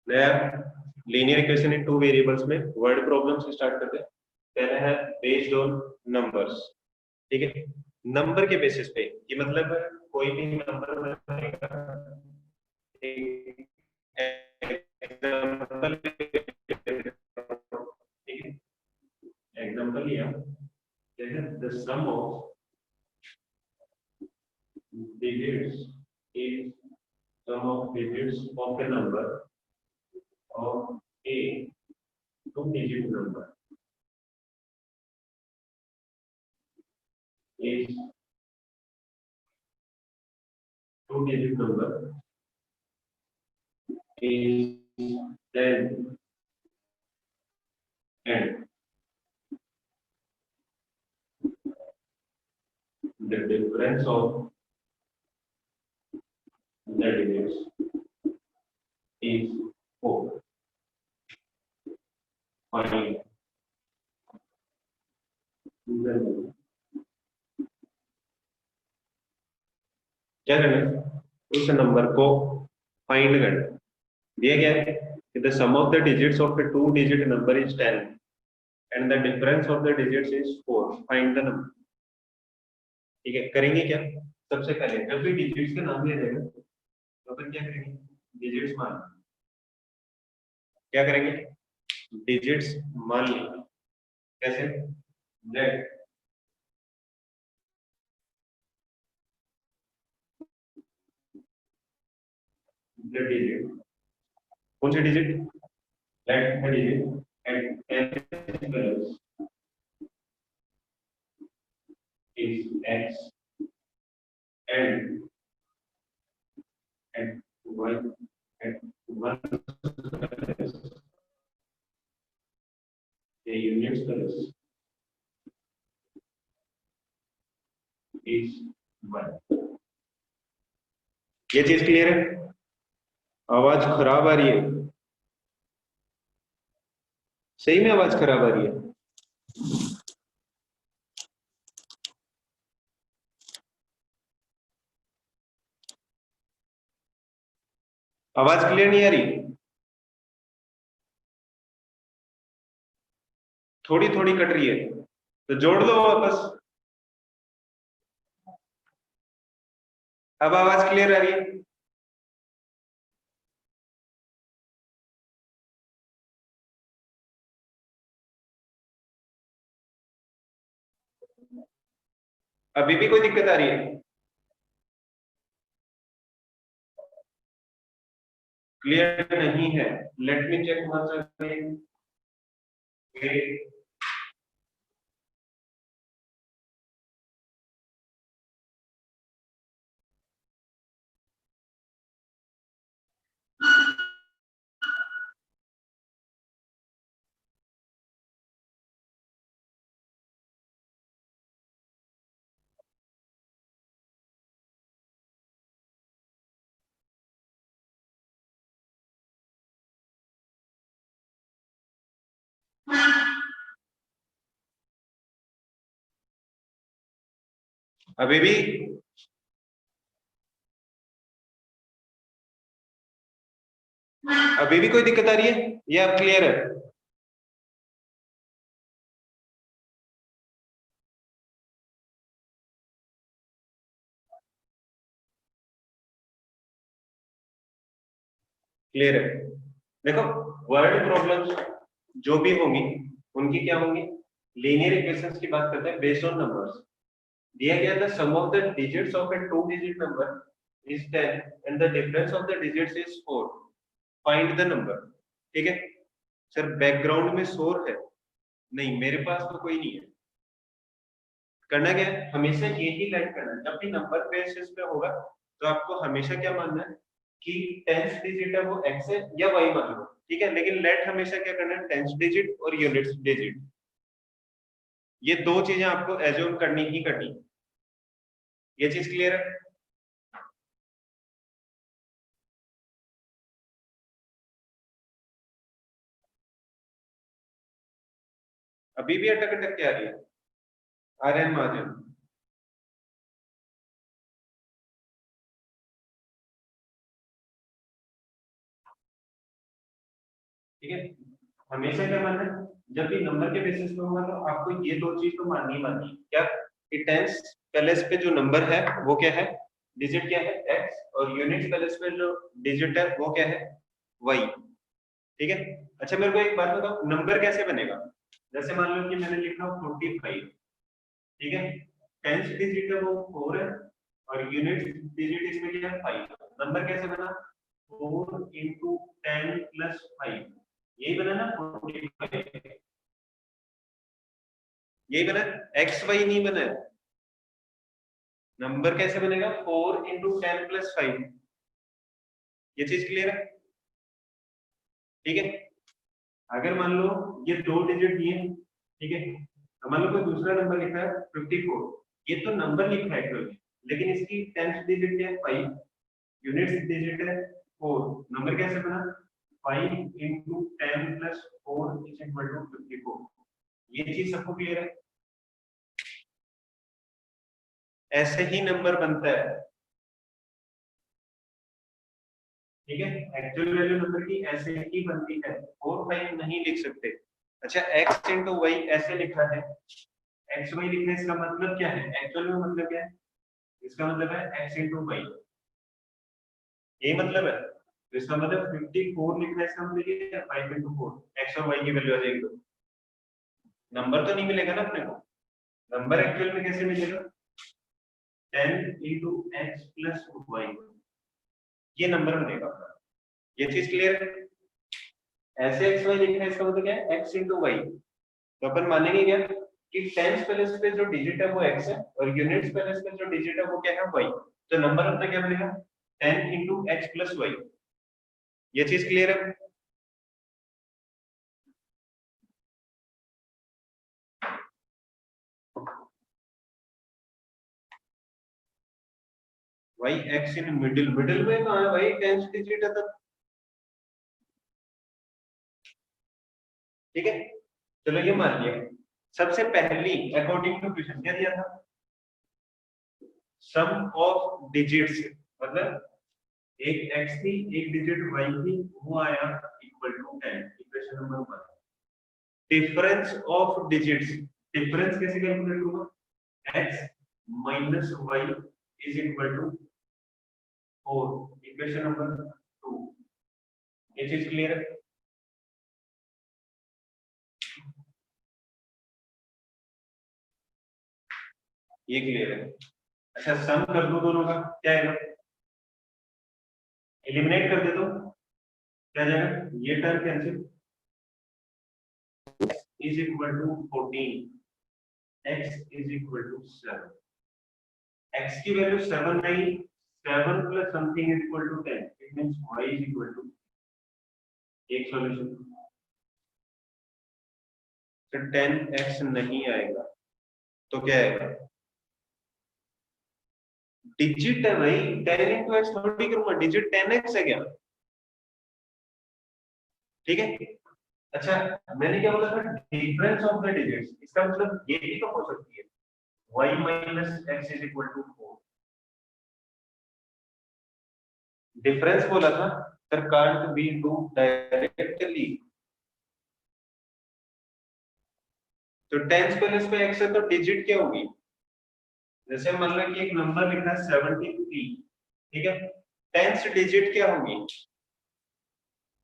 नया linear equation in two variables में word problem से स्टार्ट करते हैं। पहला है बेस्ड ऑन नंबर्स। ठीक है, नंबर के बेसिस पे, ये मतलब कोई भी नंबर बनेगा। एग्जाम्पल, ठीक है, एग्जाम्पल लिया, जैसे the sum of digits is sum of digits of a number of a two-digit number is two-digit number is 10 and the difference of the digits is 4. Find the क्या करना है, उस number को find करना है। दिया गया है कि the sum of the digits of a two digit number is 10 and the difference of the digits is 4, find the number. ठीक है, करेंगे क्या, सबसे पहले जब भी डिजिट्स का नाम लिया जाएगा तो अपन क्या करेंगे, डिजिट्स मान, क्या करेंगे, डिजिट्स मान लेंगे। कैसे, लेट द डिजिट, कौन सी digit, let the digit at n is x and at y at 1 the unit colors is 1। ये चीज क्लियर है? आवाज खराब आ रही है, सही में आवाज खराब आ रही है? आवाज क्लियर नहीं आ रही, थोड़ी थोड़ी कट रही है, तो जोड़ लो वापस। अब आवाज क्लियर आ रही है? अभी भी कोई दिक्कत आ रही है? क्लियर नहीं है, let me check once again. अभी भी अभी भी कोई दिक्कत आ रही है या अब क्लियर है? क्लियर है? देखो, वर्ड प्रॉब्लम्स जो भी होंगी उनकी क्या होंगी, लीनियर इक्वेशंस की बात करते हैं बेस्ड ऑन नंबर्स। दिया गया था sum of the digits of a two digit number is 10 and the difference of the digits is 4, find the number. ठीक है सर, बैकग्राउंड में शोर है? नहीं, मेरे पास तो कोई नहीं है। करना क्या है, हमेशा यही लाइन करना है, जब भी नंबर बेसिस पे होगा तो आपको हमेशा क्या मानना है कि टेंथ डिजिट है वो x है या y मान लो। ठीक है, लेकिन लेट हमेशा क्या करना है, टेंथ डिजिट और यूनिट्स डिजिट, ये दो चीजें आपको एज्यूम करनी ही करनी। ये चीज क्लियर है? अभी भी अटक अटक के आ रही है? आर्यन महाजन, ठीक है, हमेशा क्या मानना है, जब भी नंबर के बेसिस पे होगा तो आपको ये दो चीज तो माननी ही माननी है। क्या, कि टेंस प्लेस पे जो नंबर है वो क्या है, डिजिट क्या है x, और यूनिट प्लेस पे जो डिजिट है वो क्या है y। ठीक है, अच्छा मेरे को एक बात बताओ, नंबर कैसे बनेगा? जैसे मान लो कि मैंने लिखा 45, ठीक है, टेंस डिजिट है वो 4 है, और यूनिट डिजिट इसमें क्या है 5। नंबर कैसे बना, 4 इंटू 10 प्लस 5, यही बना ना 45, यही बना, एक्स वाई नहीं बना है। नंबर कैसे बनेगा, 4 इंटू 10 प्लस 5, ये चीज क्लियर है? ठीक है, अगर मान लो ये दो डिजिट दिए, ठीक है, तो मान लो कोई दूसरा नंबर लिखा है 54, ये तो नंबर लिखा है एक्चुअली, लेकिन इसकी टेंथ डिजिट क्या है 5, यूनिट डिजिट है 4, नंबर कैसे बना, 5 into 10 plus 4 is equal to 54। ये चीज सबको क्लियर है? ऐसे ही नंबर बनता है, ठीक है, एक्चुअल वैल्यू नंबर की ऐसे ही बनती है, 4 5 नहीं लिख सकते। अच्छा, x इंटू वाई ऐसे लिखा है, एक्स वाई लिखने, इसका मतलब क्या है, एक्चुअल में मतलब क्या है, इसका मतलब है एक्स इंटू वाई, यही मतलब है। तो इसका मतलब 54 लिखना है, इसका मतलब ये है 5 इंटू 4, एक्स और वाई की वैल्यू आ जाएगी। तो नंबर तो नहीं मिलेगा ना अपने को, नंबर एक्चुअल में कैसे मिलेगा, 10 इंटू एक्स प्लस वाई, ये नंबर बनेगा। ये चीज क्लियर है? ऐसे एक्स वाई लिखना है, इसका मतलब क्या है एक्स इंटू वाई। तो अपन मानेंगे क्या, कि टेंस प्लेस पे जो डिजिट है वो x है, और यूनिट्स प्लेस पे जो डिजिट है वो क्या है y। तो नंबर अपना क्या बनेगा, 10 इंटू एक्स प्लस वाई। ये चीज क्लियर है? y x in middle, middle में कहाँ है भाई, टेंस डिजिट है तब। ठीक है, चलो ये मान लिया। सबसे पहली अकॉर्डिंग टू क्वेश्चन क्या दिया था, सम ऑफ डिजिट्स, मतलब एक x थी एक डिजिट y थी, वो आया equal to 10, equation number 1। Difference of digits, difference कैसे कैलकुलेट होगा, x minus y is equal to 4, equation number 2। ये चीज क्लियर है? ये क्लियर है। अच्छा, सम कर दो दोनों का, क्या आएगा, एलिमिनेट कर दे दो, क्या जाएगा, ये term cancel, is equal to 14, x is equal to 7, x की वैल्यू 7 नहीं, 7 plus something is equal to 10, it means y is equal to, एक सॉल्यूशन। तो 10x नहीं आएगा, तो क्या आएगा, डिजिट है भाई, 10 इंटू एक्स थोड़ी करूंगा, डिजिट 10x है क्या? ठीक है, अच्छा मैंने क्या बोला था, डिफरेंस ऑफ द डिजिट्स, इसका मतलब ये भी तो हो सकती है, y minus X is equal to 4, difference बोला था, sir can't be do directly. तो टेंस प्लेस पे एक्स है तो डिजिट क्या होगी, जैसे मान लो कि एक नंबर लिखा है 73, ठीक है, टेंस डिजिट क्या होगी,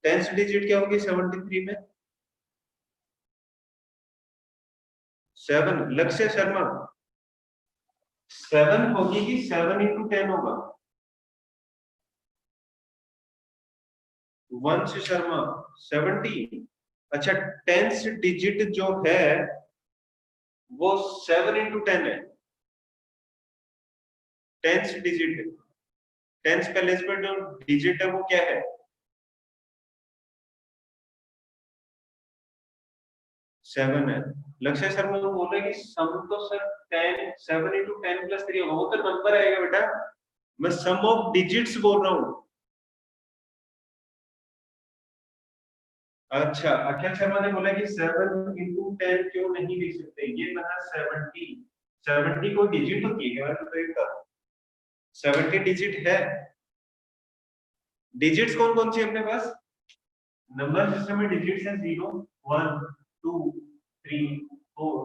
टेंस डिजिट क्या होगी 73 में, 7, लक्ष्य शर्मा, 7 होगी कि 7 इंटू 10 होगा, वंश शर्मा 70। अच्छा, टेंस डिजिट जो है वो 7 इंटू 10 है, टेंस डिजिट, टेंस प्लेस पे जो डिजिट है वो क्या है, 7 है। लक्ष्य शर्मा को बोल रहे हैं कि सम तो सर 10, 7 इंटू 10 प्लस 3 होगा, वो तो नंबर आएगा बेटा, मैं सम ऑफ डिजिट्स बोल रहा हूँ। अच्छा, अखिल शर्मा ने बोला कि 7 इंटू 10 क्यों नहीं लिख सकते, ये बना 70, 70 को डिजिट होती है क्या, मैं तो देखता 70 डिजिट है, डिजिट्स कौन कौन सी अपने पास, नंबर सिस्टम में डिजिट्स है 0 1 2 3 4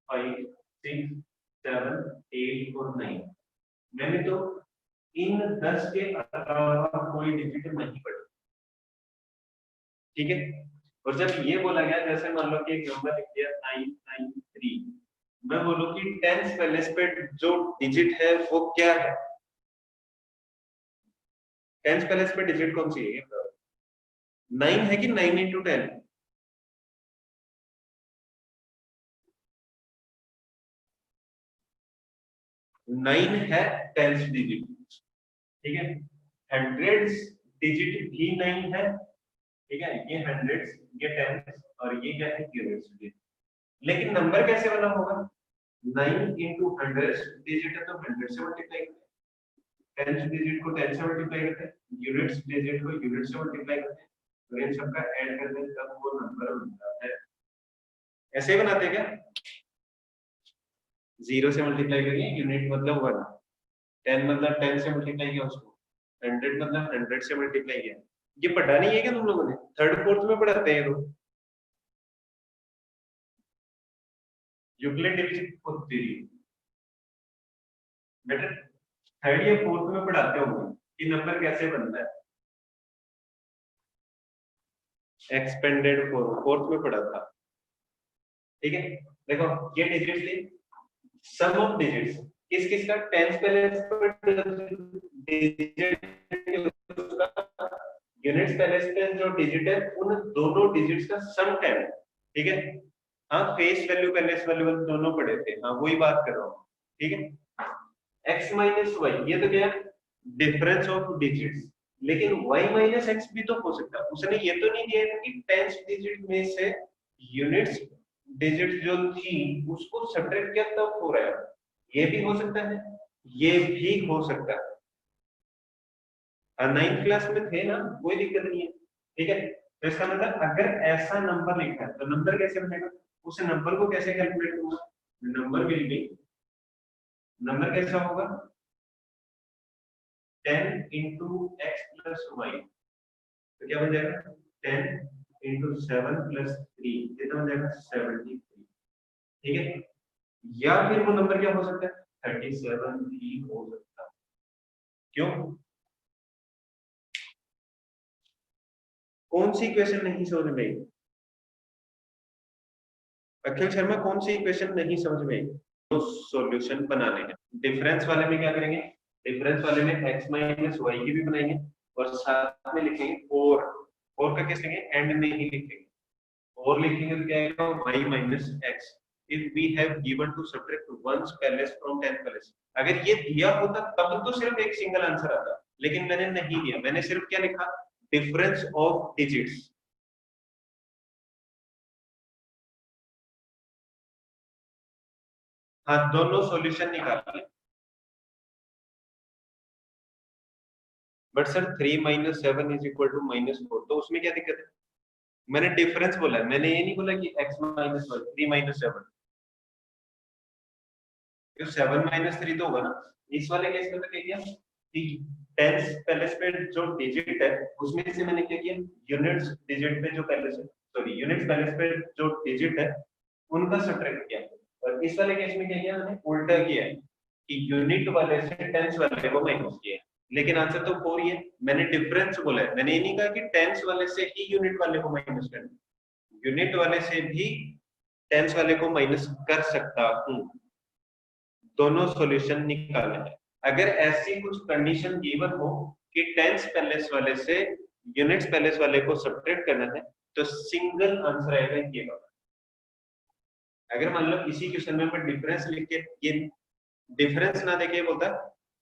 5 6 7 8 और 9। मैंने तो इन 10 के अलावा कोई डिजिट नहीं पढ़ी, ठीक है। और जब ये बोला गया, जैसे मान लो कि एक नंबर लिख दिया 993, मैं बोलूं कि टेंस प्लेस पे जो डिजिट है वो क्या है, टेंस प्लेस पे डिजिट कौन सी है? 9 है कि 9 इंटू 10? 9 है टेंस डिजिट, ठीक है। हंड्रेड्स डिजिट भी 9 है, ठीक है। ये हंड्रेड्स, ये टेंस और ये क्या है? यूनिट्स। लेकिन नंबर कैसे बना होगा? 9 इंटू हंड्रेड डिजिट है तो 100 से मल्टीप्लाई करते हैं, टेंस डिजिट को 10 से मल्टीप्लाई करते हैं, यूनिट्स डिजिट को यूनिट से मल्टीप्लाई करते हैं, तो इन सबका ऐड करते हैं तब वो नंबर बनता है। ऐसे ही बनाते हैं क्या? 0 से मल्टीप्लाई करिए, यूनिट मतलब 1, 10 मतलब 10 से मल्टीप्लाई किया उसको, 100 मतलब 100 से मल्टीप्लाई किया। ये पढ़ा नहीं है क्या तुम लोगों ने? थर्ड फोर्थ में पढ़ाते हैं लोग यूक्लिड डिवीजन होती है बेटा, थर्ड या फोर्थ में पढ़ाते होंगे कि नंबर कैसे बनता है। एक्सपेंडेड फोर्थ में पढ़ा था, ठीक है। देखो ये डिजिट्स थी, सम ऑफ डिजिट्स किस किस का? टेंस प्लेस पर डिजिट, यूनिट्स प्लेस पे जो डिजिट है उन दोनों डिजिट्स का सम 10, ठीक है। हाँ, फेस वैल्यू प्लेस वैल्यू दोनों पढ़े थे, हाँ वही बात कर रहा हूँ, ठीक है। x माइनस वाई, ये तो क्या है? Difference of digits. लेकिन y माइनस एक्स भी तो हो सकता है, उसने ये तो नहीं दिया है कि टेंस डिजिट में से यूनिट्स डिजिट जो थी उसको सब्ट्रैक्ट किया तब हो रहा है, ये भी हो सकता है, ये भी हो सकता है। नाइन्थ क्लास में थे ना, कोई दिक्कत नहीं है, ठीक है। तो इसका मतलब अगर ऐसा नंबर लिखा है तो नंबर कैसे बनेगा? उस नंबर को कैसे कैलकुलेट करूंगा? नंबर विल बी, नंबर कैसा होगा? 10 इंटू एक्स प्लस वाई, तो क्या बन जाएगा? 10 इंटू 7 प्लस 3, कितना बन जाएगा? 73, ठीक है। या फिर वो नंबर क्या हो सकता है? 37 भी हो सकता है। क्यों? कौन सी इक्वेशन नहीं समझ में आई? अखिल शर्मा, कौन सी इक्वेशन नहीं समझ में आई? तो सॉल्यूशन बनाने हैं। डिफरेंस वाले में क्या करेंगे? डिफरेंस वाले में x माइनस वाई की भी बनाएंगे और साथ में लिखेंगे और का कैसे लिखेंगे? एंड में ही लिखेंगे, और लिखेंगे तो क्या आएगा? y minus X. If we have given to subtract once place from 10 place, अगर ये दिया होता तब तो सिर्फ एक सिंगल आंसर आता, लेकिन मैंने नहीं दिया, मैंने सिर्फ क्या लिखा? Difference of digits. हाँ, दोनों सॉल्यूशन निकाल। बट सर 3 - 7 = -4, तो उसमें क्या दिक्कत है? मैंने डिफरेंस बोला है, मैंने ये नहीं बोला कि x माइनस 3 - 7, तो 7 - 3 तो होगा ना। इस वाले केस में तो क्या किया कि टेंस पैलेस पे जो डिजिट है उसमें से मैंने क्या किया? यूनिट्स डिजिट पे जो पैलेस है, सॉरी यूनिट्स पैलेस पे जो डिजिट है उनका सब्ट्रैक्ट किया। और इस वाले केस में क्या किया? मैंने उल्टा किया है कि यूनिट वाले से टेंस वाले को माइनस किया है। लेकिन आंसर तो 4 ही है, मैंने डिफरेंस बोला है, मैंने ये नहीं कहा कि टेंस वाले से ही यूनिट वाले को माइनस करना, यूनिट वाले से भी टेंस वाले को माइनस कर सकता हूं। दोनों सॉल्यूशन निकाले हैं। अगर ऐसी कुछ कंडीशन गिवन हो कि टेंस पैलेस वाले से यूनिट्स पैलेस वाले को सब्ट्रैक्ट करना है तो सिंगल आंसर आएगा ये वाला। अगर मान लो किसी क्वेश्चन में मैं डिफरेंस लिख के ये डिफरेंस ना देके बोलता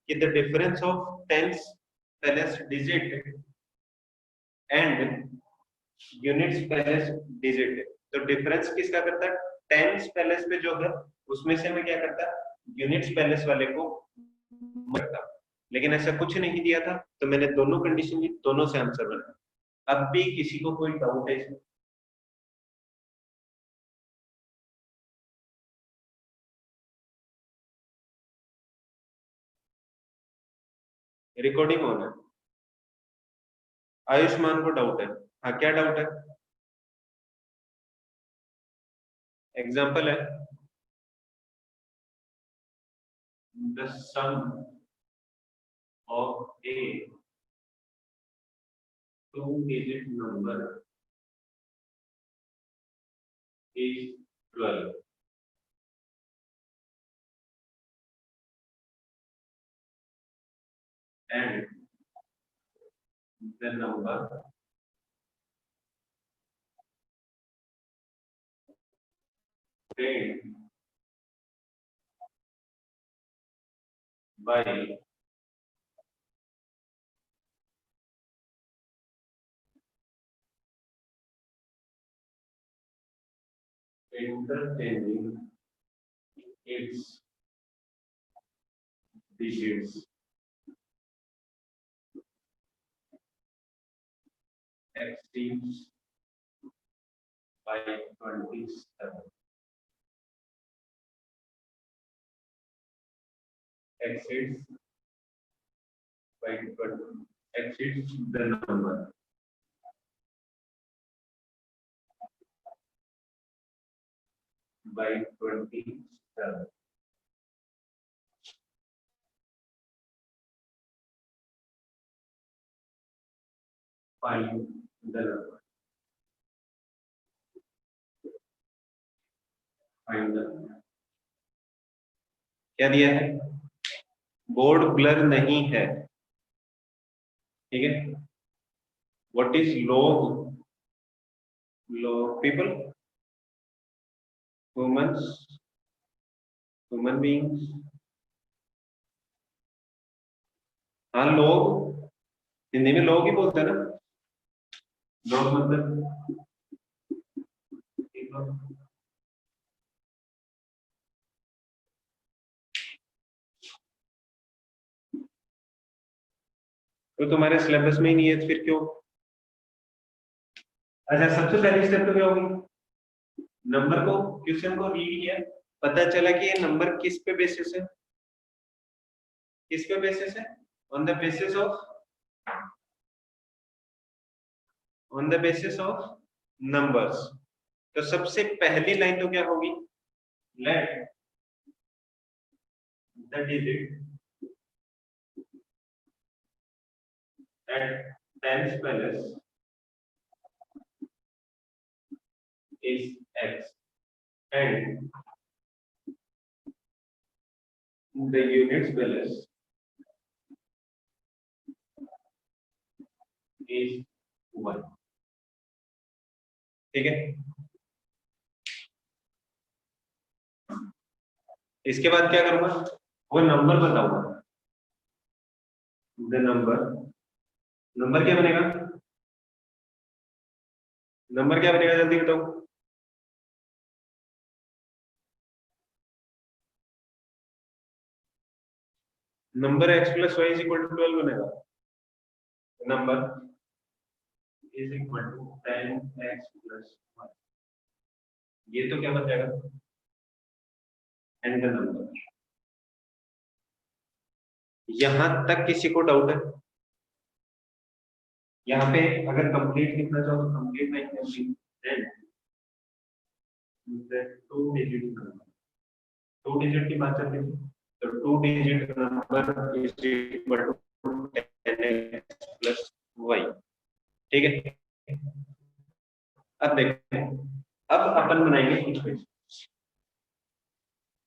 कि the difference of tens place digit and units place digit, तो डिफरेंस किसका करता है? टेंस पैलेस पे जो है उसमें से मैं क्या करता? यूनिट्स पैलेस वाले को करता। लेकिन ऐसा कुछ नहीं दिया था तो मैंने दोनों कंडीशन ली, दोनों से आंसर बना। अब भी किसी को कोई डाउट है इसमें? रिकॉर्डिंग ऑन है। आयुष्मान को डाउट है। हाँ, क्या डाउट है? एग्जाम्पल है the sum of a two digit number is 12 and the number paid by interchanging its digits exceeds by 27. Exceeds by 20. Exceeds the number by 27. Find the number. Find the number. क्या दिया है? Board blur नहीं है, ठीक है। What is log? Log people, humans, human beings। हाँ, लोग हिंदी में लोग ही बोलते हैं ना। लोग मतलब तो तुम्हारे सिलेबस में ही नहीं है तो फिर क्यों? अच्छा, सबसे पहली स्टेप तो क्या होगी? नंबर को, क्वेश्चन को रीड किया, पता चला कि ये नंबर किस पे बेसिस है? किस पे बेसिस है? On the basis of, on the basis of numbers. तो सबसे पहली लाइन तो क्या होगी? Late the digit at tens place is x and the units place is 1। ठीक है। इसके बाद क्या करूंगा? वो नंबर बताऊंगा। द नंबर, नंबर क्या बनेगा? नंबर क्या बनेगा जल्दी बताओ। Number x plus Y is equal to 12 बनेगा। Number is equal to 10x plus Y, ये तो क्या बन जाएगा? And the number. यहां तक किसी को डाउट है? यहाँ पे अगर कंप्लीट लिखना चाहो तो कंप्लीट नहीं complete, then two digit number, two digit की बात चल रही है तो two digit number is equal to 10x plus Y. ठीक है। अब देखो, अब अपन बनाएंगे इक्वेशन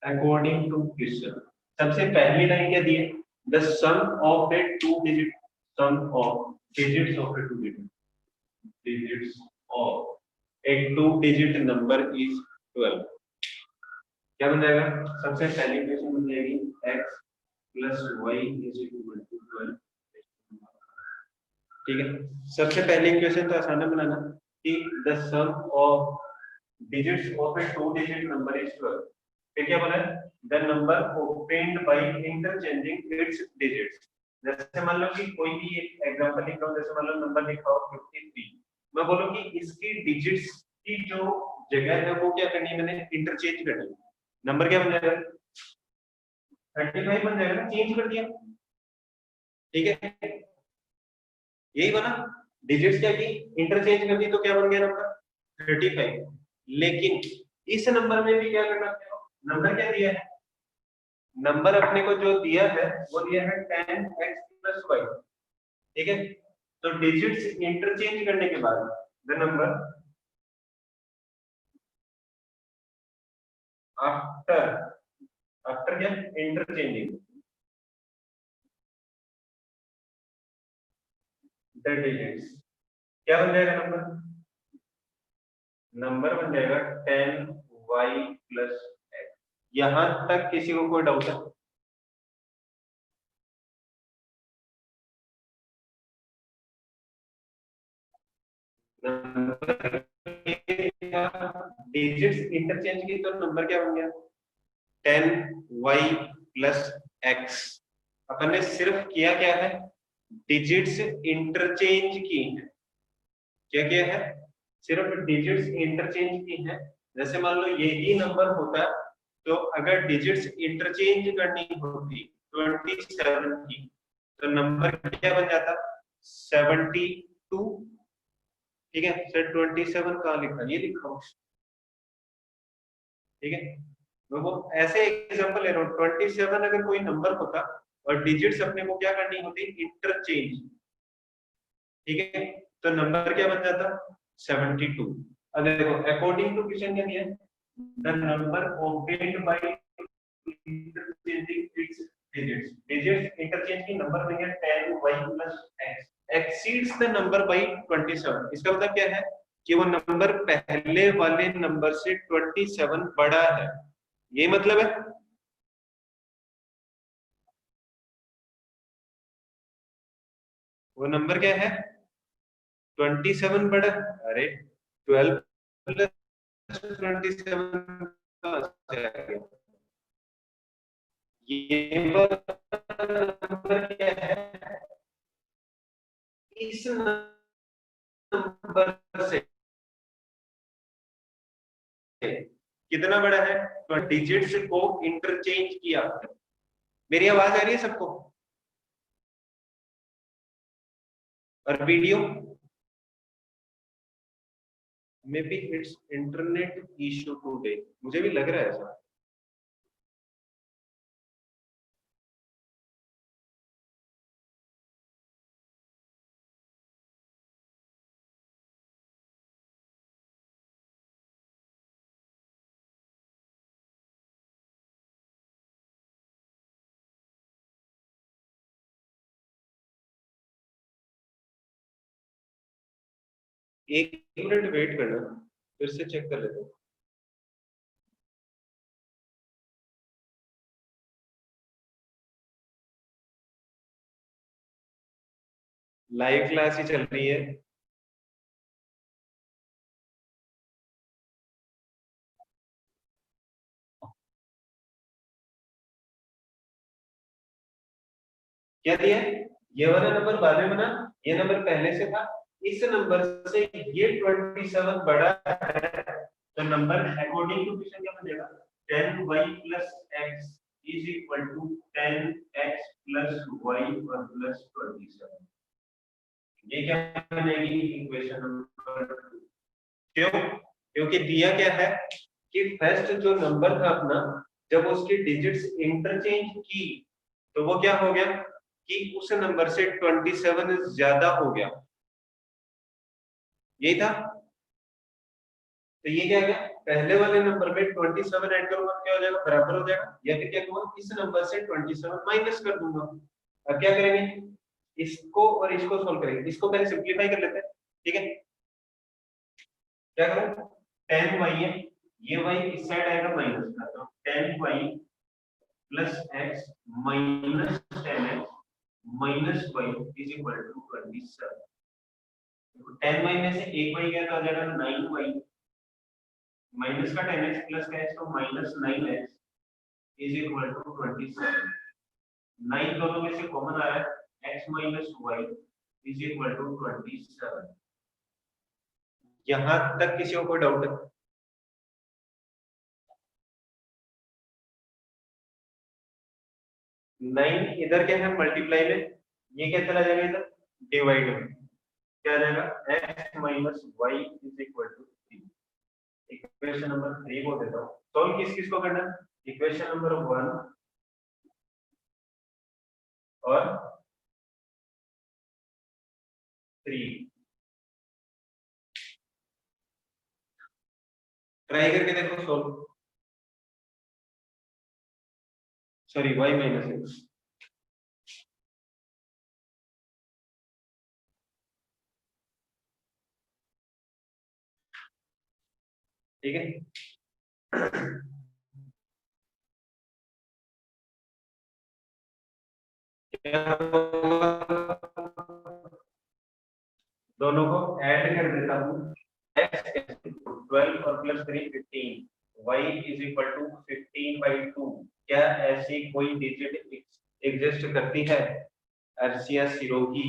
अकॉर्डिंग टू क्वेश्चन। सबसे पहली लाइन क्या दी है? The sum of a two digit, sum of digits of a two digit, digits of a two digit number is 12। क्या बन जाएगा? सबसे पहली इक्वेशन बन जाएगी x plus Y is equal to 12। ठीक है। सबसे पहली इक्वेशन तो आसान है बनाना कि the sum of digits of a two digit number is 12। फिर क्या बना है? The number obtained by interchanging its digits। जैसे मान लो कि कोई भी एक एग्जांपल लिख रहा हूं, जैसे मान लो नंबर लिखा हो 53, मैं बोलूं कि इसकी डिजिट्स की जो जगह है वो क्या करनी है, मैंने इंटरचेंज करनी है। नंबर क्या बन जाएगा? 35 बन जाएगा, चेंज कर दिया। ठीक है, यही बना। डिजिट्स क्या की, इंटरचेंज कर दी तो क्या बन गया नंबर 35। लेकिन इस नंबर में भी क्या करना है, नंबर क्या दिया है, नंबर अपने को जो दिया है वो दिया है 10x+y, ठीक है। तो डिजिट्स इंटरचेंज करने के बाद द नंबर आफ्टर, आफ्टर क्या, इंटरचेंजिंग द डिजिट्स, क्या बन जाएगा नंबर, नंबर बन जाएगा 10y+x। यहां तक किसी को कोई डाउट है? नंबर डिजिट्स इंटरचेंज की तो नंबर क्या बन गया, 10y+x। अपन ने सिर्फ किया क्या है, डिजिट्स इंटरचेंज की है। क्या किया है, सिर्फ डिजिट्स इंटरचेंज की है। जैसे मान लो यही नंबर होता, तो अगर डिजिट्स इंटरचेंज करनी होती 27 की, तो नंबर क्या बन जाता, 72। ठीक है, सर 27 कहाँ लिखा, ये लिखा हो, ठीक है। मैं वो ऐसे एग्जांपल ले रहा हूँ, 27 अगर कोई नंबर होता और डिजिट्स अपने को क्या करनी होती, इंटरचेंज, ठीक है, तो नंबर क्या बन जाता, 72। अब देखो अकॉर्डिंग टू क्वेश्चन क्या दिया है, the number obtained by interchanging its digits, digits interchange की नंबर देंगे 10y+x exceeds the number by 27। इसका मतलब क्या है कि वो नंबर पहले वाले नंबर से 27 बड़ा है, ये मतलब है। वो नंबर क्या है, 27 बड़ा, अरे 12+27 ये नंबर क्या है, इस नंबर से कितना बड़ा है, तो डिजिट्स को इंटरचेंज किया। मेरी आवाज आ रही है सबको, और video, may be it's internet issue today, मुझे भी लग रहा है ऐसा। एक मिनट वेट करना, फिर से चेक कर लेते हैं। लाइव क्लास ही चल रही है। क्या दिया है, ये वाला नंबर बाद में बना, ये नंबर पहले से था, इस नंबर से ये 27 बड़ा है, तो नंबर अकॉर्डिंग टू क्वेश्चन क्या बनेगा, 10y+x is equal to 10x+y और +27। ये क्या बनेगी, इक्वेशन नंबर 2। क्यों, क्योंकि दिया क्या है कि फर्स्ट जो नंबर था अपना, जब उसकी डिजिट्स इंटरचेंज की, तो वो क्या हो गया कि उस नंबर से 27 ज्यादा हो गया, यही था। तो ये क्या गया, पहले वाले नंबर में 27 ऐड करूंगा क्या हो जाएगा, बराबर हो जाएगा, या फिर क्या करूंगा, इस नंबर से 27 माइनस कर दूंगा। अब क्या करेंगे, इसको और इसको सोल्व करेंगे, इसको पहले सिंप्लीफाई कर लेते हैं, ठीक है। क्या करूं, 10y है, ये y इस साइड आएगा माइनस का, तो 10y+x minus 10x minus y is equal to 27। 10y में से एक y गया तो आ जाएगा 9y, माइनस का 10x प्लस का x तो -9x इज इक्वल टू 27। 9 दोनों में से कॉमन आ रहा है, x minus y is equal to 27। यहां तक किसी को कोई डाउट है? 9 इधर क्या है, मल्टीप्लाई में, ये क्या चला जाएगा इधर, डिवाइड में। क्या आ जाएगा, x minus Y is equal to 3। Equation number 3 को देता हूँ। सॉल्व किस किस को करना है, इक्वेशन नंबर 1 और 3 ट्राई करके देखो solve. Sorry y minus x, ठीक है। क्या होगा? दोनों को ऐड कर देता हूँ, x is 12 और plus 3 15, y is equal to 15/2। क्या ऐसी कोई डिजिट एग्जिस्ट करती है अर्शिया सिरोही?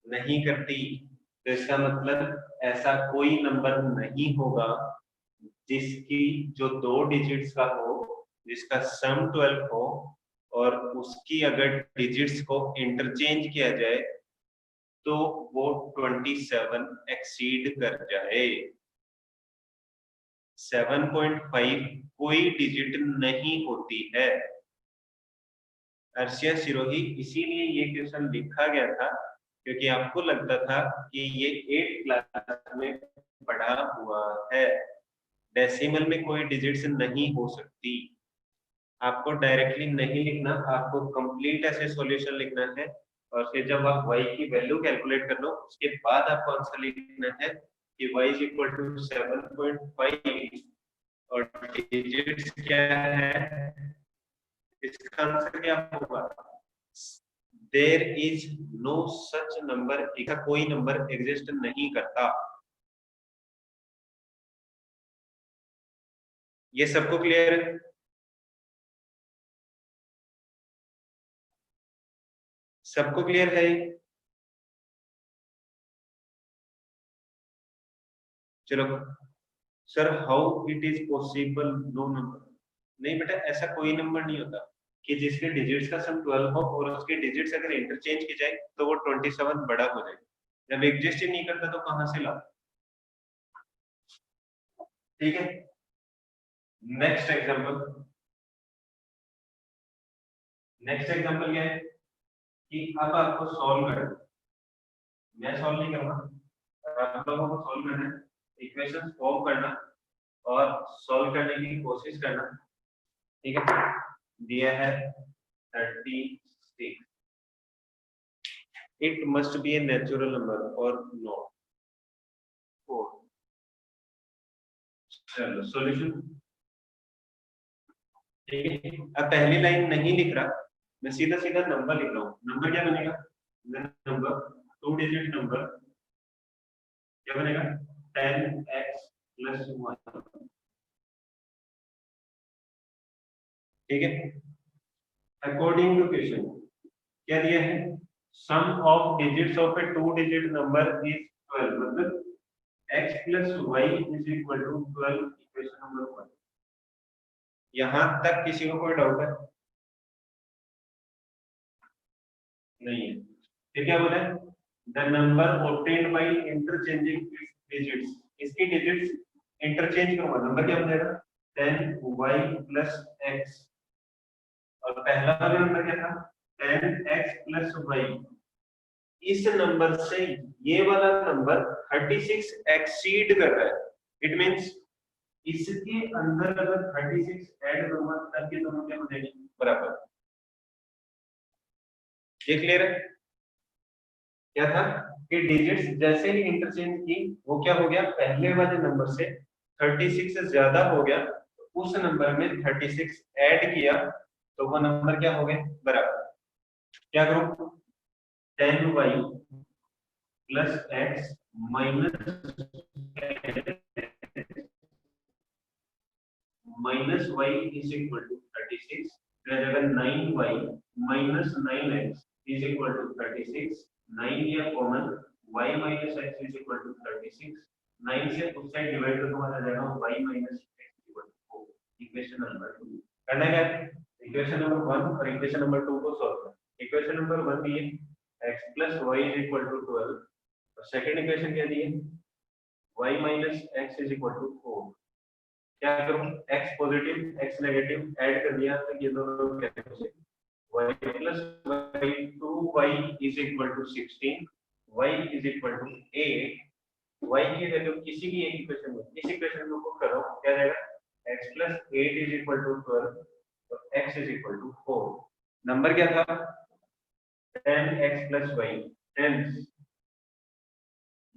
नहीं करती। तो इसका मतलब ऐसा कोई नंबर नहीं होगा जिसकी जो 2 डिजिट्स का हो, जिसका सम 12 हो और उसकी अगर डिजिट्स को इंटरचेंज किया जाए तो वो 27 एक्सीड कर जाए। 7.5 कोई डिजिट नहीं होती है अर्शिया सिरोही। इसीलिए ये क्वेश्चन लिखा गया था क्योंकि आपको लगता था कि ये 8th क्लास में पढ़ा हुआ है, डेसिमल में कोई डिजिट्स नहीं हो सकती। आपको डायरेक्टली नहीं लिखना, आपको कंप्लीट ऐसे सॉल्यूशन लिखना है और फिर जब आप y की वैल्यू कैलकुलेट कर लो उसके बाद आपको आंसर लिखना है कि y इज इक्वल टू 7.5 और डिजिट्स क्या है, इसका आंसर क्या होगा, there is no such number, ऐसा कोई नंबर एग्जिस्ट नहीं करता। ये सबको क्लियर है? सबको क्लियर है? चलो sir, how it is possible no number? नहीं बेटा, ऐसा कोई नंबर नहीं होता कि जिसके डिजिट्स का सम 12 हो और उसके डिजिट्स अगर इंटरचेंज की जाए तो वो 27 बड़ा हो जाए। जब एग्जिस्ट ही नहीं करता तो कहां से ला? ठीक है, नेक्स्ट एग्जांपल। नेक्स्ट एग्जांपल क्या है कि अब आपको सॉल्व करना, मैं सॉल्व नहीं करूंगा, आप लोगों को सॉल्व करना है, इक्वेशन फॉर्म करना और सॉल्व करने की कोशिश करना। ठीक है, दिया है 36, it must be a natural number or not 4। चलो सॉल्यूशन, ठीक है। अब पहली लाइन नहीं लिख रहा, मैं सीधा सीधा नंबर लिख रहा हूँ। नंबर क्या बनेगा, नंबर 2 डिजिट नंबर क्या बनेगा, 10x प्लस 1। ठीक है, अकॉर्डिंग टू क्वेश्चन क्या दिया है, sum of digits of a 2 digit number is 12, मतलब x plus y is equal to 12, equation number 1। यहां तक किसी को कोई डाउट है? नहीं है। फिर क्या बोला है, the number obtained by interchanging digits, इसकी डिजिट्स इंटरचेंज करूंगा, नंबर क्या बनेगा 10y प्लस x, और पहला वाला नंबर क्या था 10x प्लस y। इस नंबर से ये वाला नंबर 36 एक्सीड कर रहा है, इट मींस इसके अंदर अगर 36 ऐड करूंगा तब ये दोनों क्या हो जाएंगे, बराबर। ये क्लियर है? क्या था कि डिजिट्स जैसे ही इंटरचेंज की वो क्या हो गया, पहले वाले नंबर से 36 से ज्यादा हो गया, तो उस नंबर में 36 ऐड किया तो वो नंबर क्या हो गए, बराबर। क्या करूं, 10y plus X minus Y is equal to 36, जगह 9y minus 9x is equal to 36, 9 लिया common, y minus x is equal to 36, 9 से उस साइड डिवाइड कर दूंगा, आ जाएगा y minus x equal to 4। Equation number 2 करना क्या है, इक्वेशन नंबर 1 और इक्वेशन नंबर 2 को सॉल्व करना। इक्वेशन नंबर 1 ये x plus y is equal to 12 और सेकंड इक्वेशन क्या दी है y minus x is equal to 4। क्या करूं x positive x negative add कर दिया तो ये दोनों cancel y plus y 2y is equal to 16 y is equal to 8 y की वैल्यू किसी भी एक इक्वेशन में इस इक्वेशन को पुट करो क्या जाएगा x plus 8 is equal to 12 और x is equal to 4। Number क्या था 10x plus y, hence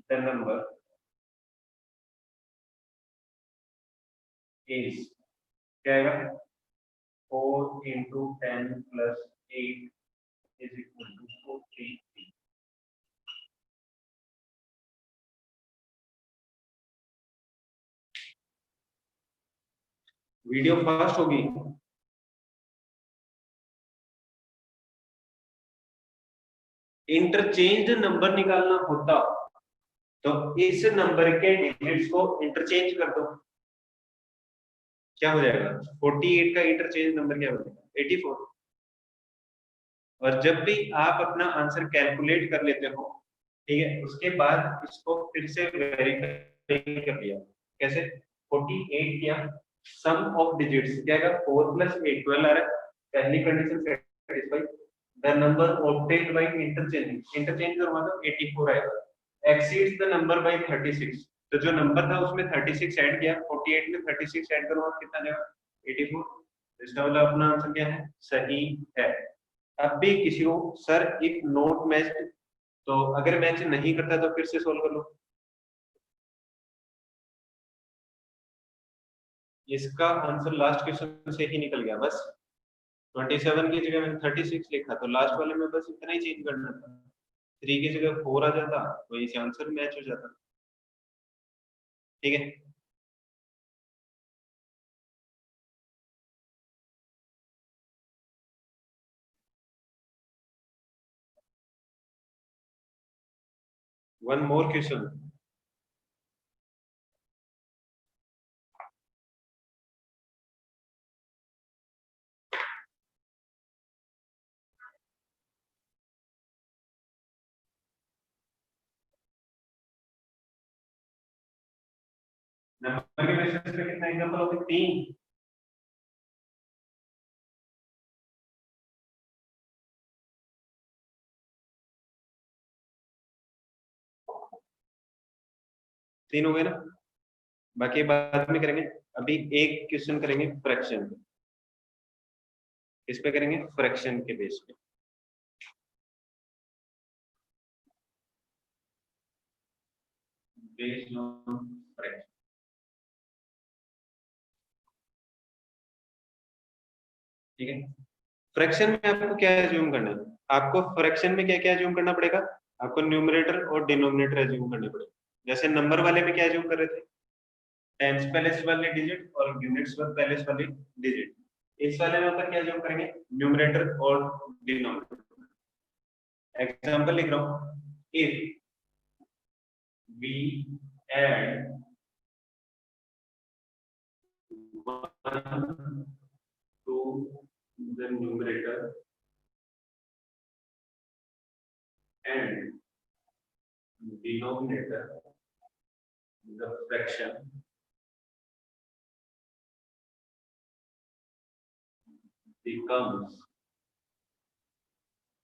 the number is क्या आएगा 4 into 10 plus 8 is equal to 43। Video fast होगी इंटरचेंज नंबर निकालना होता तो इस नंबर के डिजिट्स को इंटरचेंज कर दो क्या हो जाएगा 48 का इंटरचेंज नंबर क्या हो जाएगा 84। और जब भी आप अपना आंसर कैलकुलेट कर लेते हो ठीक है उसके बाद इसको फिर से वेरीफाई कर लिया कैसे 48 किया सम ऑफ डिजिट्स क्या आएगा 4 plus 8 12 आ रहा है पहली condition satisfy the number obtained by interchange करवा दो 84 आएगा एक्सीड्स द नंबर बाय 36 तो जो नंबर था उसमें 36 ऐड किया 48 में 36 ऐड करो कितना जाएगा 84। इसका मतलब अपना आंसर क्या है सही है। अब भी किसी को सर इफ नोट मैच तो अगर मैच नहीं करता तो फिर से सोल्व कर लो इसका आंसर लास्ट क्वेश्चन से ही निकल गया बस 27 की जगह मैंने 36 लिखा तो लास्ट वाले में बस इतना ही चेंज करना था 3 की जगह 4 आ जाता तो इसे आंसर मैच हो जाता ठीक है। वन मोर क्वेश्चन नंबर के बेसिस पे कितना एग्जांपल होते 3 3 हो गए ना बाकी बाद में करेंगे अभी एक क्वेश्चन करेंगे फ्रैक्शन इस पे करेंगे फ्रैक्शन के बेस पे बेस्ड ऑन फ्रैक्शन ठीक है। फ्रैक्शन में आपको क्या एज्यूम करना है आपको फ्रैक्शन में क्या क्या एज्यूम करना पड़ेगा आपको न्यूमरेटर और डिनोमिनेटर एज्यूम करने पड़ेगा जैसे नंबर वाले में क्या एज्यूम कर रहे थे टेंस प्लेस वाले डिजिट और यूनिट्स प्लेस वाले डिजिट इस वाले में अपन क्या एज्यूम करेंगे न्यूमरेटर और डिनोमिनेटर। एग्जांपल लिख रहा हूं if we add 1 to the numerator and denominator the fraction becomes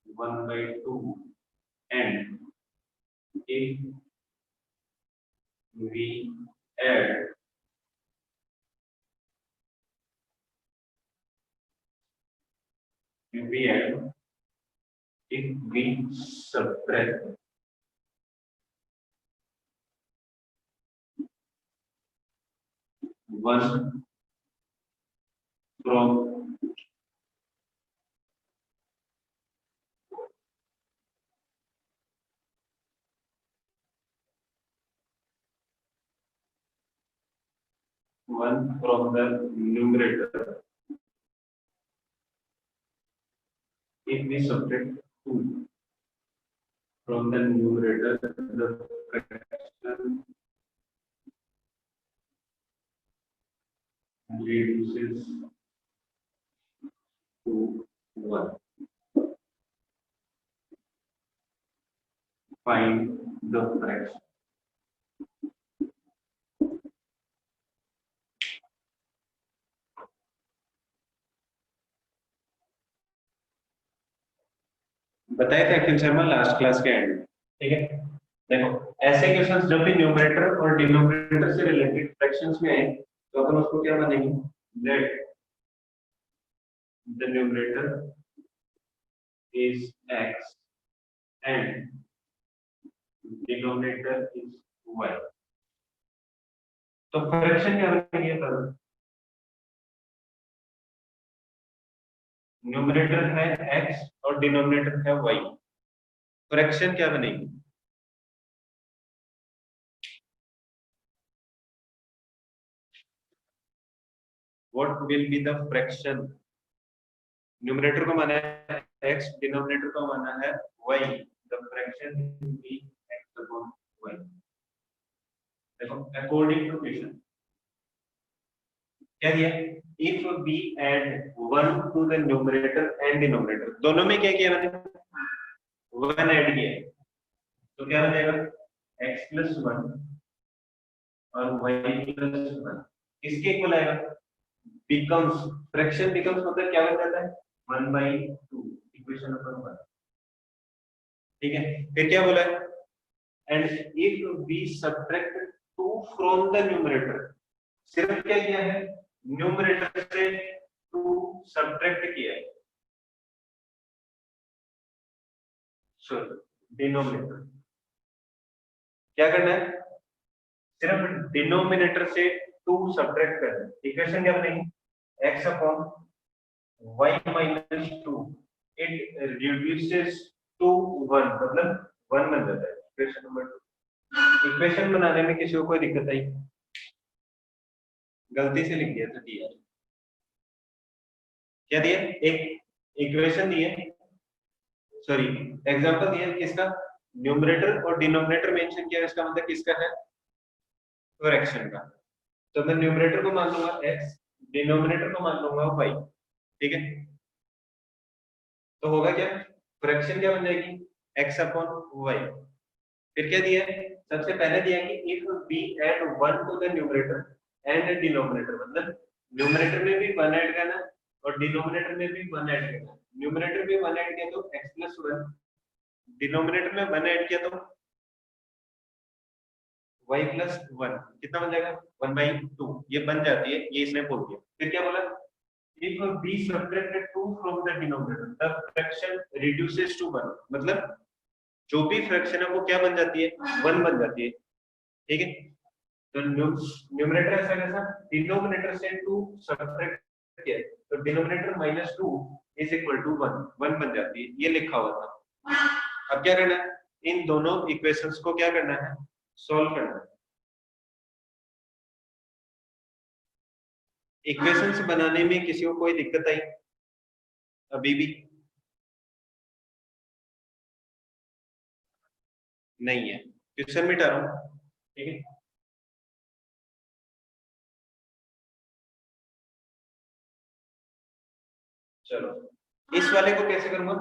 1/2 and if we add if we subtract 1 from 1 from the numerator if we subtract 2 from the numerator the fraction reduces to 1 fraction. बताया था अखिल Sharma last class के and में, ठीक है। देखो ऐसे questions जब भी न्यूमरेटर और डिनोमिनेटर से रिलेटेड फ्रैक्शंस में आए तो अपन उसको क्या मानेंगे, let the numerator is x and denominator is y। तो फ्रैक्शन क्या बनेगी तब, न्यूमरेटर है x और डिनोमिनेटर है y, फ्रैक्शन क्या बनेगी, what will be the fraction, numerator को माना है x, डिनोमिनेटर को माना है y, the fraction will be x upon y। देखो अकॉर्डिंग टू क्वेश्चन क्या दिया, if we add 1 to the numerator and denominator, दोनों में क्या किया मैंने, 1 ऐड किया है, तो क्या बनेगा x प्लस 1 और y प्लस 1 किसके इक्वल आएगा, बिकम्स, फ्रैक्शन बिकम्स मतलब क्या बन जाता है 1/2, इक्वेशन नंबर 1, ठीक है। फिर क्या बोला है, and if we subtract 2 from the numerator, सिर्फ क्या किया है, न्यूमरेटर से 2 सब्ट्रैक्ट किया है, सॉरी डिनोमिनेटर, क्या करना है, सिर्फ डिनोमिनेटर से 2 सब्ट्रैक्ट करना है, इक्वेशन क्या बनेगी x upon y minus 2, it reduces to 1, मतलब 1 बन जाता है, इक्वेशन नंबर 2। इक्वेशन बनाने में किसी को कोई दिक्कत आई, गलती से लिख दिया था दिया, क्या दिया, एक इक्वेशन दिए, सॉरी एग्जांपल दिया किसका, न्यूमरेटर और डिनोमिनेटर मेंशन किया, इसका मतलब किसका है, फ्रैक्शन का। तो मैं न्यूमरेटर को मान लूंगा x, डिनोमिनेटर को मान लूंगा y, ठीक है। तो होगा क्या, फ्रैक्शन क्या बन जाएगी x अपॉन y। फिर क्या दिया है, सबसे पहले दिया है कि if we add 1 to the numerator and denominator, मतलब न्यूमरेटर में भी 1 ऐड करना और डिनोमिनेटर में भी 1 ऐड करना, न्यूमरेटर में 1 ऐड किया तो x प्लस 1, डिनोमिनेटर में 1 ऐड किया तो y प्लस 1, कितना बन जाएगा 1/2, ये बन जाती है, ये इसने बोल दिया। फिर क्या बोला, if b subtracted 2 from the denominator the fraction reduces to 1, मतलब जो भी फ्रैक्शन है वो क्या बन जाती है, 1 बन जाती है, ठीक है। तो न्यूमरेटर ऐसा कैसा, डिनोमिनेटर से 2 सब्ट्रैक्ट किया तो डिनोमिनेटर -2 इज इक्वल टू 1, 1 बन जाती है, ये लिखा हुआ था। अब क्या करना है, इन दोनों इक्वेशंस को क्या करना है, सॉल्व करना है। इक्वेशंस बनाने में किसी को कोई दिक्कत आई अभी भी, नहीं है, क्वेश्चन मिटा रहा हूं, ठीक है। चलो इस वाले को कैसे करूंगा,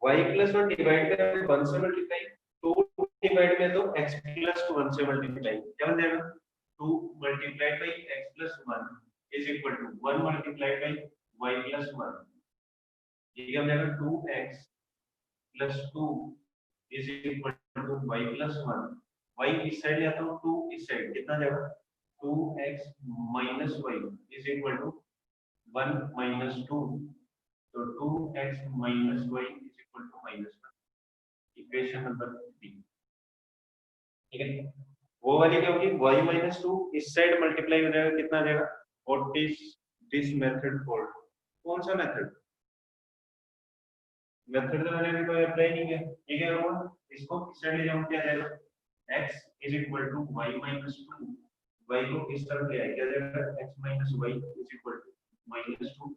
y प्लस 1 डिवाइड में 1 से मल्टीप्लाई, 2 डिवाइड में तो x प्लस 1 से मल्टीप्लाई, क्या बन जाएगा 2 multiplied by x plus 1 is equal to 1 multiplied by y plus 1, ये क्या बन जाएगा 2x plus 2 is equal to y plus 1, y इस साइड ले आता हूं, 2 इस साइड, कितना जाएगा 2x minus y is equal to 1 minus 2, तो 2x minus y is equal to -1, equation number 3, ठीक है। वो वाली क्या होगी, y माइनस 2 इस साइड मल्टीप्लाई हो जाएगा, कितना आ जाएगा, what is this method called, कौन सा मेथड, मेथड तो मैंने अभी कोई अप्लाई नहीं किया, ये क्या होगा, इसको इस साइड ले जाऊं, क्या आ जाएगा x is equal to y minus 2, y को इस तरफ ले आए, क्या आ जाएगा x minus y is equal to -2,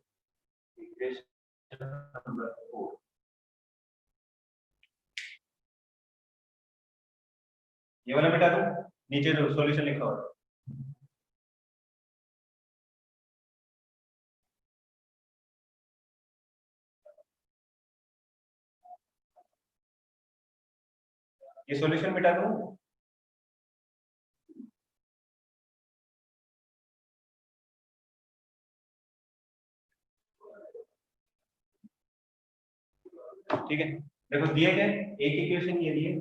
equation number 4। ये वाला मिटा दूं, नीचे जो सॉल्यूशन लिखा हुआ है, ये सॉल्यूशन मिटा दूं, ठीक है, देखो दिया गया एक इक्वेशन ये दी है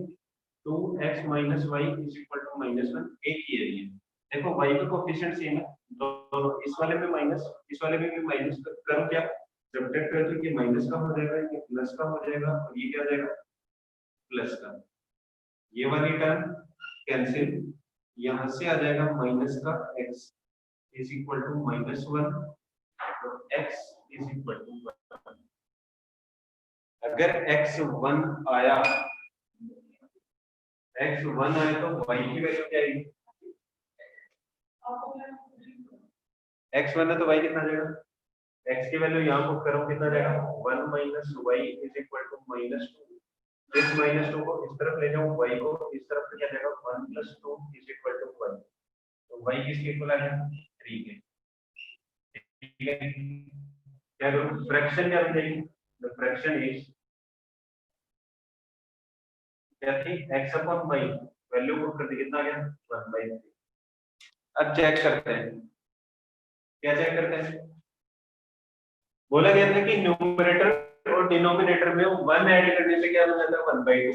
2x minus Y is equal to -1, एक ये है। देखो y का कोफिशिएंट सेम है, दोनों इस वाले में माइनस इस वाले में भी माइनस करो, क्या सब्ट्रैक्ट करो तो ये माइनस का हो जाएगा, ये प्लस का हो जाएगा और ये क्या हो जाएगा प्लस का। ये वाली टर्म कैंसिल, यहां से आ जाएगा माइनस का x इज इक्वल टू -1 और x इज इक्वल टू 1। अगर x1 आया तो y की वैल्यू क्या आएगी, x1 है तो y कितना आ जाएगा, x की वैल्यू यहाँ पुट करो कितना जाएगा 1 minus Y is equal to -2। इस -2 को इस तरफ ले जाओ, y को इस तरफ क्या जाएगा 1 + 2 इज इक्वल टू 1। तो y किसके इक्वल आ गया 3 के। ठीक है, क्या करूं फ्रैक्शन क्या बन जाएगी, द फ्रैक्शन इज क्या थी x upon y, value put कर दी कितना आ गया 1/3। अब चेक करते हैं, क्या चेक करते हैं, बोला गया था कि न्यूमरेटर और डिनोमिनेटर में 1 ऐड करने से क्या बन जाता है 1/2।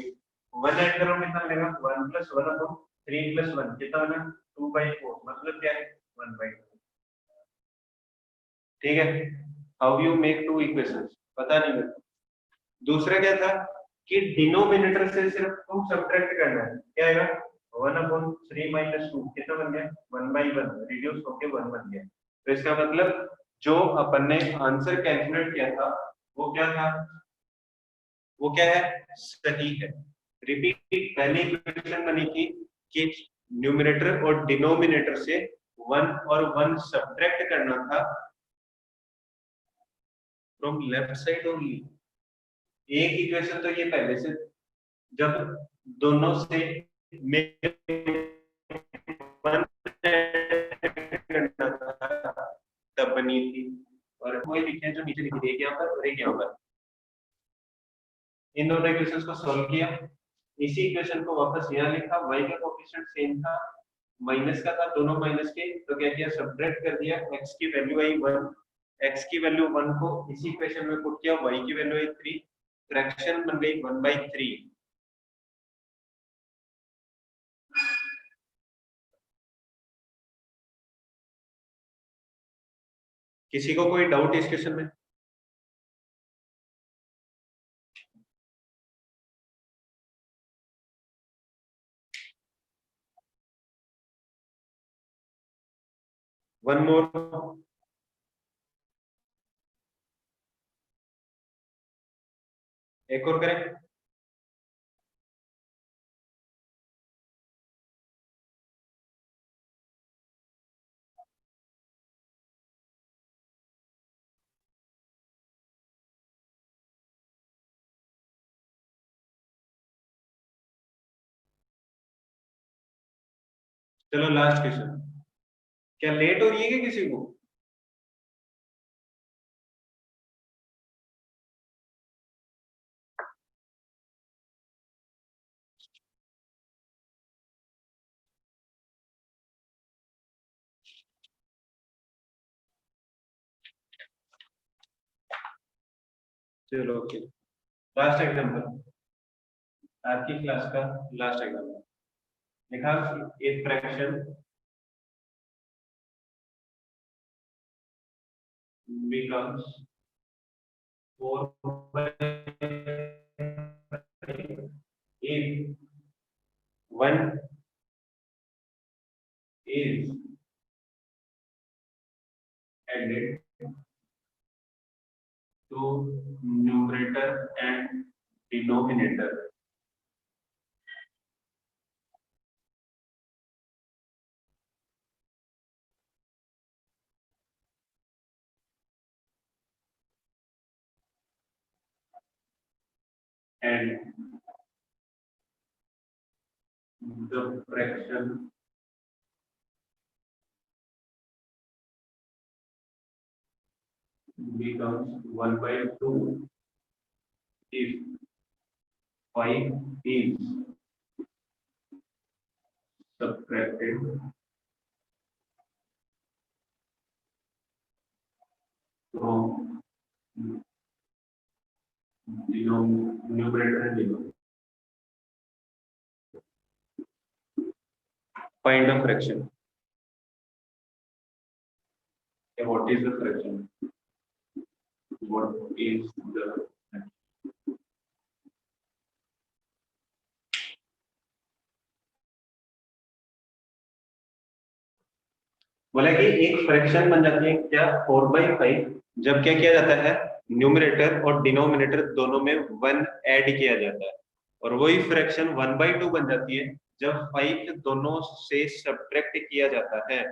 1 ऐड करो कितना बनेगा 1 + 1 अपॉन 3 + 1 कितना बना 2/4, मतलब क्या है 1/2। ठीक है, how you make two equations पता नहीं मेरे को। दूसरा क्या था कि डिनोमिनेटर से सिर्फ तुम सब्ट्रैक्ट करना है, क्या आएगा 1/3 - 2 कितना बन गया 1/1, रिड्यूस होके 1 बन गया। तो इसका मतलब जो अपन ने आंसर कैलकुलेट किया था वो क्या था, वो क्या है सही है। रिपीट, पहली इक्वेशन बनी थी कि न्यूमरेटर और डिनोमिनेटर से 1 और 1 सब्ट्रैक्ट करना था फ्रॉम लेफ्ट साइड ओनली। एक इक्वेशन तो ये पहले से जब दोनों से करना था तब बनी थी, और कोई लिखे जो नीचे लिखी थी एक यहाँ पर और एक यहाँ पर। इन दोनों इक्वेशंस को सॉल्व किया, इसी इक्वेशन को वापस यहाँ लिखा, y का कोएफिशिएंट सेम था, माइनस का था, दोनों माइनस के, तो क्या किया सब्ट्रैक्ट कर दिया, x की वैल्यू आई 1, x की वैल्यू 1 को इसी इक्वेशन में पुट किया, y की वैल्यू आई 3, फ्रैक्शन बन गई 1/3। किसी को कोई डाउट इस क्वेश्चन में? वन मोर, एक और करें। चलो लास्ट क्वेश्चन, क्या लेट हो रही है क्या किसी को? चलो ओके, लास्ट एग्जांपल, आज की क्लास का लास्ट एग्जांपल लिखा, एक fraction becomes 4/5 if 1 is added to numerator and denominator and the fraction becomes 1/2 if 5 is subtracted from numerator and denominator. Find the fraction. What is the fraction? What is the बोला कि एक fraction बन जाती है क्या 4/5 जब क्या किया जाता है न्यूमरेटर और डिनोमिनेटर दोनों में 1 ऐड किया जाता है, और वही फ्रैक्शन 1/2 बन जाती है जब 5 दोनों से सब्ट्रैक्ट किया जाता है.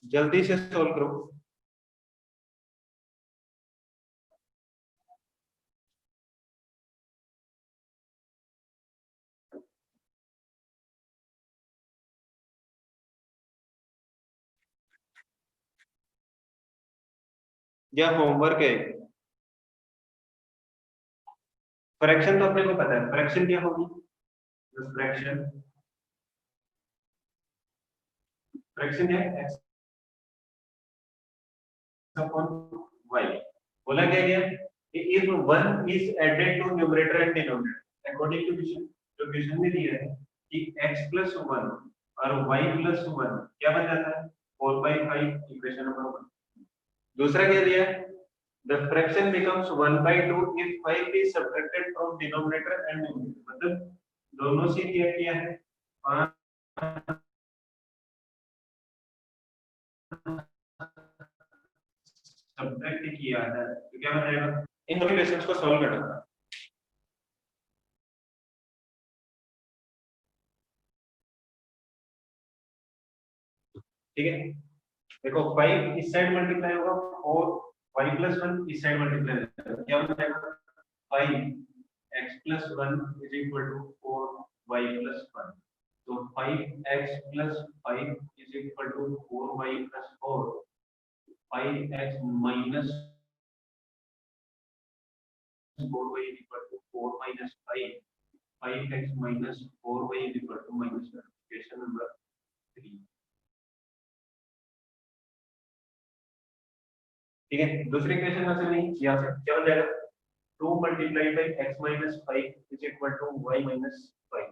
जल्दी से सॉल्व करो. या होमवर्क है. फ्रैक्शन तो अपने को पता है. फ्रैक्शन क्या होगी? फ्रैक्शन फ्रैक्शन है x upon y. बोला क्या गया कि if 1 is added to numerator and denominator according to question, जो क्वेश्चन में दिया है कि x plus 1 और y plus 1 क्या बन जाता है 4/5. Equation number 1. दूसरा क्या दिया है the fraction becomes 1/2 if 5 is subtracted from denominator and numerator. मतलब दोनों से क्या किया है 5 सब्ट्रैक्ट किया है तो क्या बन जाएगा. इन दोनों इक्वेशंस को सॉल्व करना था. ठीक है. देखो 5 इस साइड मल्टीप्लाई होगा और y plus 1 इस साइड मल्टीप्लाई होगा. क्या बन जाएगा 5x plus 1 is equal to 4y plus 1. तो 5x plus 5 is equal to 4y plus 4. 5x minus 4y is equal to 4 minus 5. 5x minus 4y is equal to minus 1. Equation number 3. ठीक है. दूसरी equation में से नहीं यहाँ से क्या हो जाएगा 2 multiplied by x minus 5 is equal to y minus 5.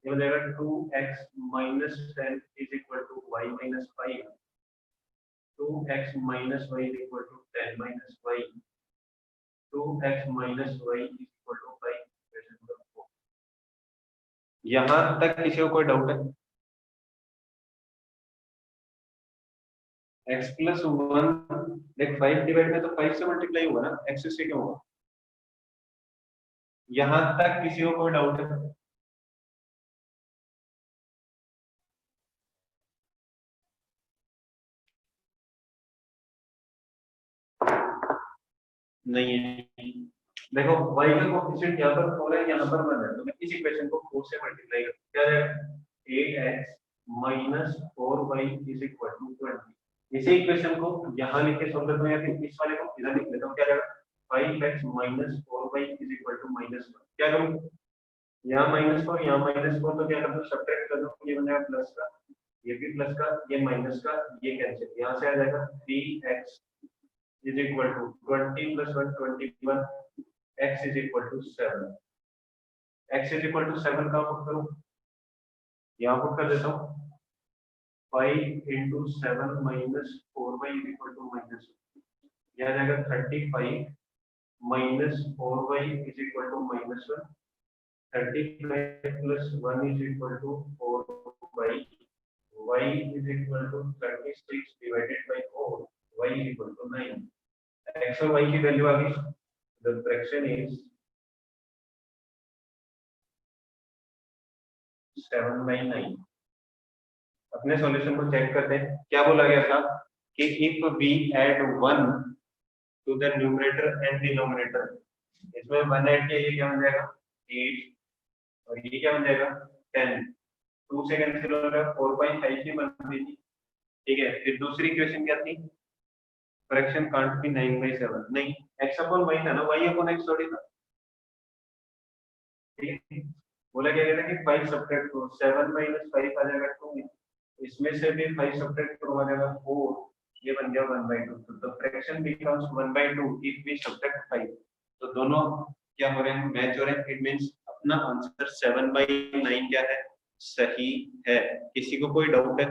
ये हो जाएगा 2x minus 10 is equal to y minus 5. 2x minus y is equal to 10 minus y. 2x minus y is equal to 5. Equation number 4. यहाँ तक किसी को कोई doubt है? x plus 1 देख 5 डिवाइड में तो 5 से मल्टीप्लाई होगा ना, x से क्यों होगा? यहाँ तक किसी को कोई डाउट है? नहीं है. देखो y का कोएफिशिएंट यहाँ पर 4 है, यहाँ पर 1 है, तो मैं इस इक्वेशन को 4 से मल्टीप्लाई करता हूं. क्या आएगा 8x minus 4y is equal to 20. इसी इक्वेशन को यहाँ लिख के सॉल्व करता हूं या फिर इस वाले को इधर लिख लेता हूं. क्या आएगा 5x minus 4y is equal to -1. क्या करूं यहाँ -4 यहाँ -4 तो क्या कर दूं सब्ट्रैक्ट कर दूं. ये बन जाएगा प्लस का, ये भी प्लस का, ये माइनस का, ये कैंसिल. यहाँ से आ जाएगा 3x is equal to 20 plus 1 21. x is equal to 7. x is equal to 7 कहाँ पुट करूं? यहाँ पुट कर देता हूँ. 5 into 7 minus 4y is equal to -1. यह आ जाएगा 35 minus 4y is equal to -1. 35 plus 1 is equal to 4y. y is equal to 36 divided by 4. y is equal to 9. x और y की वैल्यू आ गई. The fraction is 7/9. अपने solution को check करते हैं. क्या बोला गया था कि if we add 1 to the numerator and denominator, इसमें 1 ऐड किया ये क्या बन जाएगा 8 और ये क्या बन जाएगा 10. 2 से कैंसिल हो रहा है 4/5 की बन रही थी. ठीक है. फिर दूसरी इक्वेशन क्या थी फ्रैक्शन कांट बी 9/7. नहीं x अपॉन y था ना, y अपॉन x थोड़ी था. ठीक है. बोला क्या कहता है कि 5 सब्ट्रैक्ट करो 7 - 5 आ जाएगा 2. इसमें से भी 5 सब्ट्रैक्ट करो आ जाएगा 4. ये बन गया 1/2, तो fraction becomes 1/2 if we subtract 5। तो दोनों क्या हो रहे हैं, मैच हो रहे हैं। इट मींस अपना आंसर 7/9 क्या है, सही है। किसी को कोई डाउट है?